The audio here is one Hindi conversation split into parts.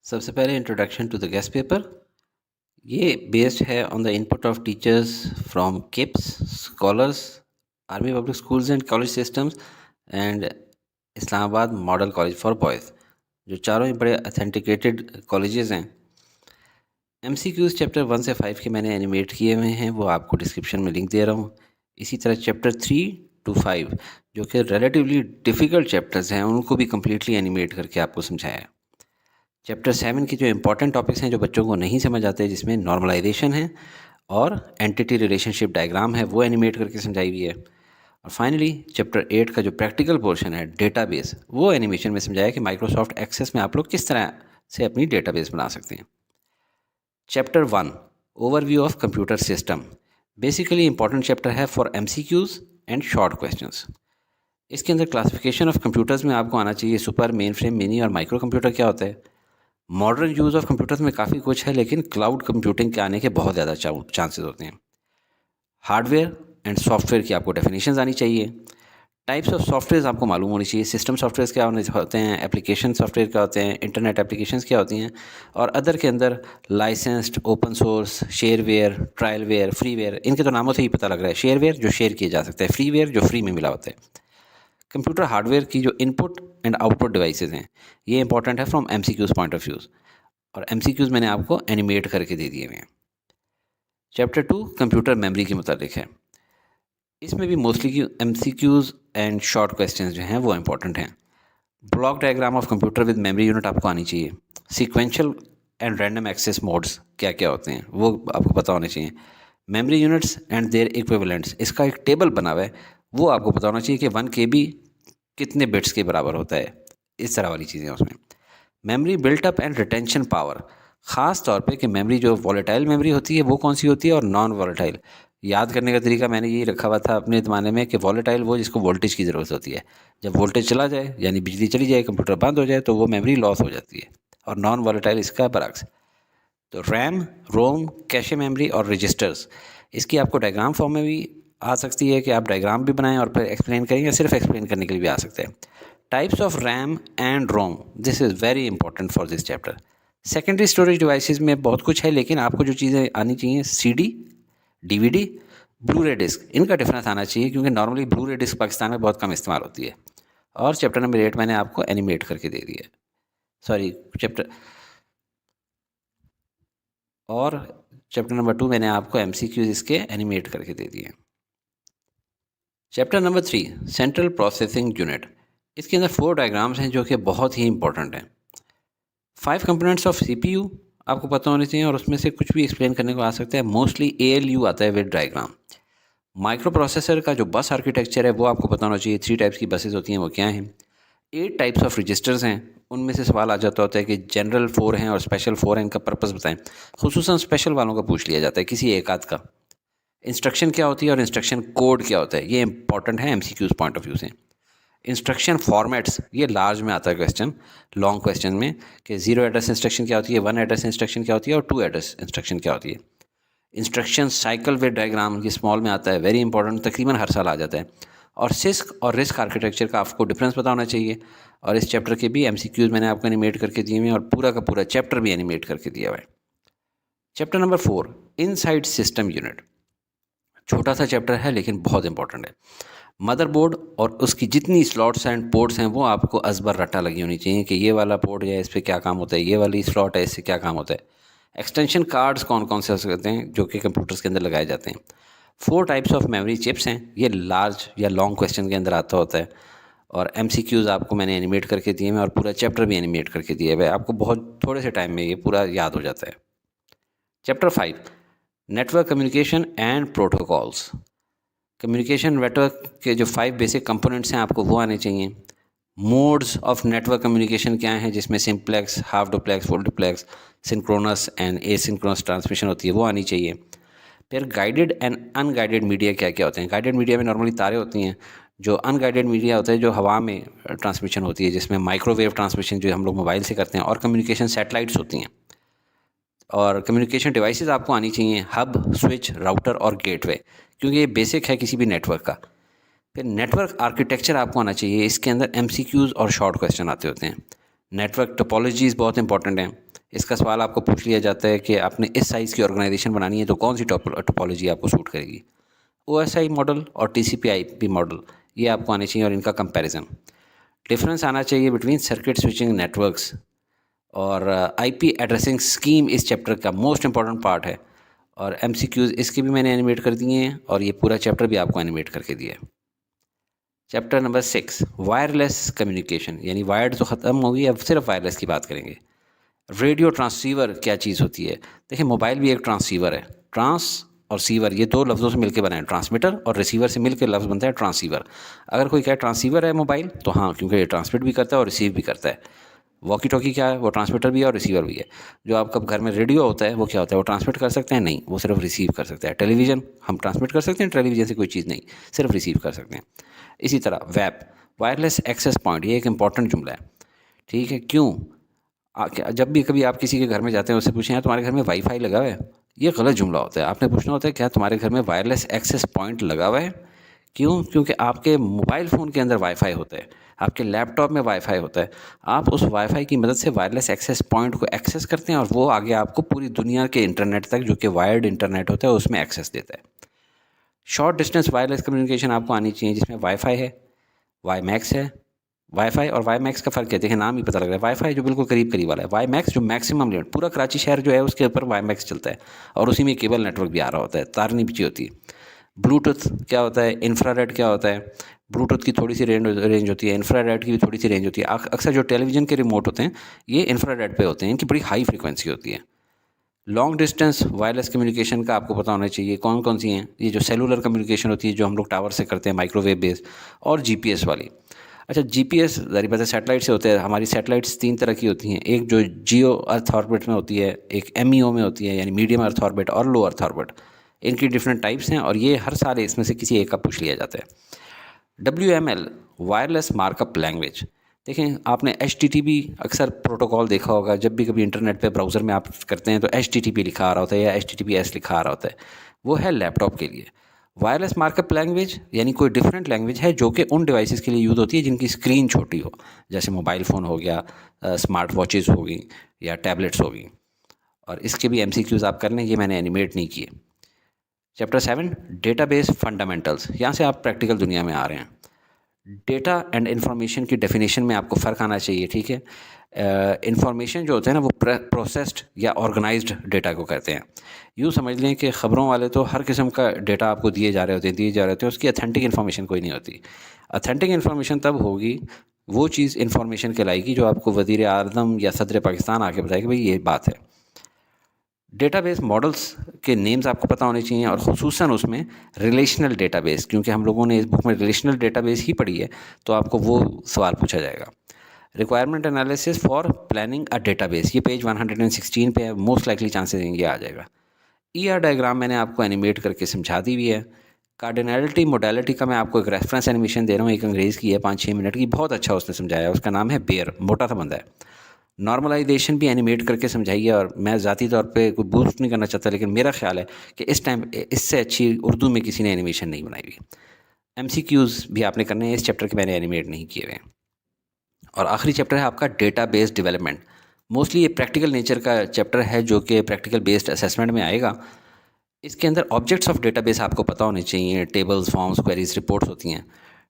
सबसे पहले introduction to the guest paper. ये बेस्ड है on the input of teachers from KIPS, scholars, army public schools and college systems and Islamabad model college for boys, जो चारों ही बड़े अथेंटिकेटेड कॉलेजेस हैं। MCQs चैप्टर 1 से 5 के मैंने एनिमेट किए हुए हैं, वो आपको डिस्क्रिप्शन में लिंक दे रहा हूँ। इसी तरह चैप्टर 3 to 5 जो कि रिलेटिवली डिफ़िकल्ट चैप्टर्स हैं, उनको भी कम्प्लीटली एनिमेट करके आपको समझाया है। चैप्टर 7 के जो इंपॉर्टेंट टॉपिक्स हैं जो बच्चों को नहीं समझ आते, जिसमें नॉर्मलाइजेशन है और एंटिटी रिलेशनशिप डायग्राम है, वो एनिमेट करके समझाई हुई है। और फाइनली चैप्टर 8 का जो प्रैक्टिकल पोर्शन है, डेटाबेस, वो एनिमेशन में समझाया कि माइक्रोसॉफ्ट एक्सेस में आप लोग किस तरह से अपनी डेटाबेस बना सकते हैं। Chapter 1 overview of computer system, basically important chapter है for MCQs and short questions. इसके अंदर क्लासिफिकेशन ऑफ कंप्यूटर्स में आपको आना चाहिए सुपर, मेन फ्रेम, मिनी और माइक्रो कंप्यूटर क्या होता है। मॉडर्न यूज़ ऑफ कंप्यूटर्स में काफ़ी कुछ है, लेकिन क्लाउड कंप्यूटिंग के आने के बहुत ज़्यादा चांसेस होते हैं। हार्डवेयर एंड सॉफ्टवेयर की आपको डेफिनेशंस आनी चाहिए। टाइप्स ऑफ सॉफ्टवेयर आपको मालूम होनी चाहिए। सिस्टम सॉफ्टवेयर क्या होते हैं, एप्लीकेशन सॉफ्टवेयर क्या होते हैं, इंटरनेट एप्लीकेशंस क्या होती हैं, और अदर के अंदर licensed, open source, shareware, trialware, freeware. इनके तो नामों से ही पता लग रहा है। शेयरवेयर जो शेयर किया जा सकता है, फ्रीवेयर जो फ्री में मिला होता है। कंप्यूटर हार्डवेयर की जो इनपुट एंड आउटपुट डिवाइसेस हैं, ये इंपॉर्टेंट है from MCQs point of views, और MCQs मैंने आपको एनिमेट करके दे दिए हुए हैं। चैप्टर 2 कंप्यूटर मेमोरी के मुतालिक है। इसमें भी mostly MCQs and short questions जो हैं वो इंपॉर्टेंट हैं। Block diagram of computer with memory unit आपको आनी चाहिए। Sequential and random access modes क्या क्या होते हैं वो आपको पता होने चाहिए। Memory units and their equivalents, इसका एक टेबल बना हुआ है, वो आपको पता होना चाहिए कि 1 KB कितने बिट्स के बराबर होता है। इस तरह वाली चीज़ें उसमें। Memory built up and retention power, ख़ास तौर पे कि मेमोरी जो वॉलेटाइल मेमोरी होती है वो कौन सी होती है और नॉन वॉलेटाइल। याद करने का तरीका मैंने यही रखा हुआ था अपने ज़माने में कि वॉलेटाइल वो जिसको वोल्टेज की ज़रूरत होती है। जब वोल्टेज चला जाए यानी बिजली चली जाए, कंप्यूटर बंद हो जाए, तो वो मेमोरी लॉस हो जाती है। और नॉन वॉलेटाइल इसका बरक्स। तो रैम, रोम, कैशे मेमोरी और रजिस्टर्स, इसकी आपको डायग्राम फॉर्म में भी आ सकती है कि आप डायग्राम भी बनाएं और फिर एक्सप्लेन करें, या सिर्फ एक्सप्लेन करने के लिए भी आ सकते हैं। Types of RAM and ROM, this is very important for this chapter. Secondary storage devices में बहुत कुछ है, लेकिन आपको जो चीज़ें आनी चाहिए, CD, DVD, ब्लू रे डिस्क, इनका डिफरेंस आना चाहिए, क्योंकि नॉर्मली ब्लू रे डिस्क पाकिस्तान में बहुत कम इस्तेमाल होती है। और चैप्टर नंबर 8 मैंने आपको एनिमेट करके दे दिया है। सॉरी, चैप्टर और चैप्टर नंबर 2 मैंने आपको MCQs इसके एनिमेट करके दे दिए। Chapter number 3 central processing unit, इसके अंदर 4 डायग्राम्स हैं जो कि बहुत ही इंपॉर्टेंट हैं। 5 कंपोनेंट्स ऑफ CPU आपको पता होने चाहिए, और उसमें से कुछ भी एक्सप्लेन करने को आ सकता है। मोस्टली ALU आता है विद डायग्राम। माइक्रो प्रोसेसर का जो बस आर्किटेक्चर है वो आपको पता होना चाहिए। 3 टाइप्स की बसेस होती हैं, वो क्या हैं। 8 टाइप्स ऑफ रजिस्टर्स हैं, उनमें से सवाल आ जाता होता है कि जनरल 4 हैं और स्पेशल 4 हैं, इनका पर्पस बताएं। खुसूसन स्पेशल वालों का पूछ लिया जाता है किसी एक आध का। इंस्ट्रक्शन क्या होती है और इंस्ट्रक्शन कोड क्या होता है, ये इंपॉर्टेंट है MCQs पॉइंट ऑफ व्यू से। इंस्ट्रक्शन फॉर्मेट्स, ये लार्ज में आता है क्वेश्चन, लॉन्ग क्वेश्चन में, कि 0 एड्रेस इंस्ट्रक्शन क्या होती है, 1 एड्रेस इंस्ट्रक्शन क्या होती है, और 2 एड्रेस इंस्ट्रक्शन क्या होती है। इंस्ट्रक्शन साइकिल विद डायग्राम, ये स्मॉल में आता है, वेरी इंपॉर्टेंट, तकरीबन हर साल आ जाता है। और सिस्क और रिस्क आर्किटेक्चर का आपको डिफरेंस पता होना चाहिए। और इस चैप्टर के भी MCQs मैंने आपको एनिमेट करके दिए हुए हैं, और पूरा का पूरा चैप्टर भी एनिमेट करके दिया हुआ है। Chapter number 4 inside system unit, छोटा सा चैप्टर है लेकिन बहुत इंपॉर्टेंट है। मदरबोर्ड और उसकी जितनी स्लॉट्स एंड पोर्ट्स हैं वो आपको अजबर रट्टा लगी होनी चाहिए कि ये वाला पोर्ट है, इस पर क्या काम होता है, ये वाली स्लॉट है, इससे क्या काम होता है। एक्सटेंशन कार्ड्स कौन कौन से हो सकते हैं जो कि कंप्यूटर्स के अंदर लगाए जाते हैं। 4 टाइप्स ऑफ मेमोरी चिप्स हैं, ये लार्ज या लॉन्ग क्वेश्चन के अंदर आता होता है। और MCQs आपको मैंने एनिमेट करके दिए हैं, और पूरा चैप्टर भी एनिमेट करके दिए हुए, आपको बहुत थोड़े से टाइम में ये पूरा याद हो जाता है। Chapter 5 network communication and protocols, communication network के जो 5 बेसिक कंपोनेंट्स हैं आपको वो आने चाहिए। मोड्स ऑफ नेटवर्क कम्युनिकेशन क्या हैं, जिसमें simplex, half duplex, full duplex, synchronous and asynchronous transmission होती है, वो आनी चाहिए। फिर गाइडेड एंड अनगाइडेड मीडिया क्या क्या होते हैं। गाइडेड मीडिया में नॉर्मली तारे होती हैं। जो अनगाइडेड मीडिया होता है जो हवा में ट्रांसमिशन होती है, जिसमें माइक्रोवेव ट्रांसमिशन जो हम लोग मोबाइल से करते हैं, और कम्युनिकेशन सैटेलाइट्स होती हैं। और कम्युनिकेशन डिवाइसेस आपको आनी चाहिए, हब, स्विच, राउटर और गेटवे, क्योंकि ये बेसिक है किसी भी नेटवर्क का। फिर नेटवर्क आर्किटेक्चर आपको आना चाहिए, इसके अंदर MCQs और शॉर्ट क्वेश्चन आते होते हैं। नेटवर्क टोपोलॉजीज़ बहुत इंपॉर्टेंट हैं। इसका सवाल आपको पूछ लिया जाता है कि आपने इस साइज़ की ऑर्गेनाइजेशन बनानी है तो कौन सी टोपोलॉजी आपको सूट करेगी। OSI मॉडल और TCP/IP मॉडल ये आपको आने चाहिए और इनका कंपैरिजन। डिफरेंस आना चाहिए बिटवीन सर्किट स्विचिंग नेटवर्क्स और IP एड्रेसिंग स्कीम इस चैप्टर का मोस्ट इंपॉर्टेंट पार्ट है। और MCQs इसके भी मैंने एनिमेट कर दिए हैं और ये पूरा चैप्टर भी आपको एनिमेट करके दिया है। चैप्टर नंबर 6 वायरलेस कम्युनिकेशन, यानी वायर्ड तो ख़त्म होगी, अब सिर्फ वायरलेस की बात करेंगे। रेडियो ट्रांसीवर क्या चीज़ होती है? देखिए, मोबाइल भी एक ट्रांसीवर है। ट्रांस और सीवर ये दो लफ्ज़ों से मिलकर बना है, ट्रांसमीटर और रिसीवर से मिलकर लफ्ज़ बनता है ट्रांसीवर। अगर कोई कहे ट्रांसीवर है मोबाइल, तो हाँ, क्योंकि ये ट्रांसमिट भी करता है और रिसीव भी करता है। वॉकी टॉकी क्या है? वो ट्रांसमीटर भी है और रिसीवर भी है। जो आपका घर में रेडियो होता है वो क्या होता है? वो ट्रांसमिट कर सकते हैं? नहीं, वो सिर्फ रिसीव कर सकता है। टेलीविज़न हम ट्रांसमिट कर सकते हैं? टेलीविज़न से कोई चीज़ नहीं, सिर्फ रिसीव कर सकते हैं। इसी तरह वेब वायरलेस एक्सेस पॉइंट, ये एक इंपॉर्टेंट जुमला है, ठीक है? क्यों? जब भी कभी आप किसी के घर में जाते हैं, उससे पूछें यार तुम्हारे घर में वाईफाई लगा हुआ है, ये गलत जुमला होता है। आपने पूछना होता है क्या तुम्हारे घर में वायरलेस एक्सेस पॉइंट लगा हुआ है? क्यों? क्योंकि आपके मोबाइल फ़ोन के अंदर वाईफाई होता है, आपके लैपटॉप में वाईफाई होता है। आप उस वाईफाई की मदद से वायरलेस एक्सेस पॉइंट को एक्सेस करते हैं और वो आगे आपको पूरी दुनिया के इंटरनेट तक, जो कि वायर्ड इंटरनेट होता है, उसमें एक्सेस देता है। शॉर्ट डिस्टेंस वायरलेस कम्युनिकेशन आपको आनी चाहिए, जिसमें वाईफाई है, वाई मैक्स है। वाईफाई और वाई मैक्स का फ़र्क क्या है? देखिए, नाम ही पता लग रहा है। वाईफाई जो बिल्कुल करीब करीब वाला है, वाई मैक्स जो मैक्सिमम लिमिट, पूरा कराची शहर जो है उसके ऊपर वाई मैक्स चलता है और उसी में केबल नेटवर्क भी आ रहा होता है, तार नहीं बिछी होती। ब्लूटूथ क्या होता है? इंफ्रारेड क्या होता है? ब्लूटूथ की थोड़ी सी रेंज होती है, इंफ्रारेड की भी थोड़ी सी रेंज होती है। अक्सर जो टेलीविज़न के रिमोट होते हैं ये इंफ्रारेड पे होते हैं, इनकी बड़ी हाई फ्रिक्वेंसी होती है। लॉन्ग डिस्टेंस वायरलेस कम्युनिकेशन का आपको पता होना चाहिए कौन कौन सी हैं। ये जो सेलुलर कम्युनिकेशन होती है, जो हम लोग टावर से करते हैं, माइक्रोवेव बेस्ड, और GPS वाली। अच्छा, GPS ज़ाहिर बात है सैटेलाइट से होते हैं। हमारी सैटेलाइट्स 3 तरह की होती हैं, एक जो जियो अर्थ ऑर्बिट में होती है, एक MEO में होती है यानी मीडियम अर्थ ऑर्बिट, और लो अर्थ ऑर्बिट। इनकी डिफरेंट टाइप्स हैं और ये हर साल इसमें से किसी एक का पूछ लिया जाता है। WML wireless markup language. देखें, आपने HTTP अक्सर प्रोटोकॉल देखा होगा, जब भी कभी इंटरनेट पे ब्राउज़र में आप करते हैं तो HTTP लिखा आ रहा होता है या HTTPS लिखा आ रहा होता है। वो है लैपटॉप के लिए। वायरलेस मार्कअप लैंग्वेज यानी कोई डिफरेंट लैंग्वेज है जो कि उन डिवाइसेस के लिए यूज़ होती है जिनकी स्क्रीन छोटी हो, जैसे मोबाइल फ़ोन हो गया, स्मार्ट वॉचेज़ हो गई या टैबलेट्स हो गई। और इसके भी MCQs आप कर लें, ये मैंने एनिमेट नहीं किए। चैप्टर 7 डेटाबेस फंडामेंटल्स, यहाँ से आप प्रैक्टिकल दुनिया में आ रहे हैं। डेटा एंड इन्फॉर्मेशन की डेफिनेशन में आपको फ़र्क आना चाहिए, ठीक है? इन्फॉर्मेशन जो होते हैं ना, वो प्रोसेस्ड या ऑर्गेनाइज्ड डेटा को कहते हैं। यूँ समझ लें कि ख़बरों वाले तो हर किस्म का डेटा आपको दिए जा रहे होते हैं, उसकी अथेंटिक इन्फॉर्मेशन कोई नहीं होती। अथेंटिक इन्फॉर्मेशन तब होगी, वो चीज़ इन्फॉर्मेशन कहलाएगी जो आपको वज़ीर आज़म या सदर पाकिस्तान आके बताएगा भाई ये बात है। डेटाबेस मॉडल्स के नेम्स आपको पता होने चाहिए और ख़ुसूसन उसमें रिलेशनल डेटाबेस, क्योंकि हम लोगों ने इस बुक में रिलेशनल डेटाबेस ही पढ़ी है, तो आपको वो सवाल पूछा जाएगा। Requirement analysis for planning a database, ये पेज 116 पे है, मोस्ट लाइकली चांसेस ये आ जाएगा। डायग्राम मैंने आपको एनिमेट करके समझा दी हुई है। कार्डिनैलिटी मोडालिटी का मैं आपको एक रेफरेंस एनिमेशन दे रहा हूँ, एक अंग्रेज़ की है, 5-6 मिनट की, बहुत अच्छा उसने समझाया है। उसका नाम है बेयर, मोटा सा बंदा है। नॉर्मलाइजेशन भी एनिमेट करके समझाइए, और मैं ज़ाती तौर पे कोई बूस्ट नहीं करना चाहता, लेकिन मेरा ख्याल है कि इस टाइम इससे अच्छी उर्दू में किसी ने एनिमेशन नहीं बनाई हुई। MCQs भी आपने करने हैं, इस चैप्टर के मैंने एनिमेट नहीं किए हुए हैं। और आखिरी चैप्टर है आपका डेटा बेस्ड डेवलपमेंट। मोस्टली ये प्रैक्टिकल नेचर का चैप्टर है, जो कि प्रैक्टिकल बेस्ड असेसमेंट में आएगा। इसके अंदर ऑब्जेक्ट्स ऑफ डेटाबेस आपको पता होने चाहिए। टेबल्स, फॉर्म्स, क्वेरीज, रिपोर्ट्स होती हैं।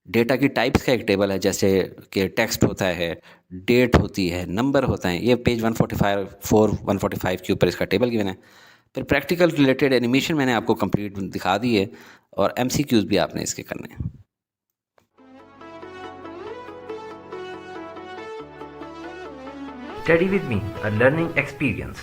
डेटा की टाइप्स का एक टेबल है, जैसे कि टेक्स्ट होता है, डेट होती है, नंबर होता है। ये पेज 145 के ऊपर इसका टेबल गिवन है। फिर प्रैक्टिकल रिलेटेड एनिमेशन मैंने आपको कंप्लीट दिखा दी है, और MCQs भी आपने इसके करने हैं। Study with me, a learning experience.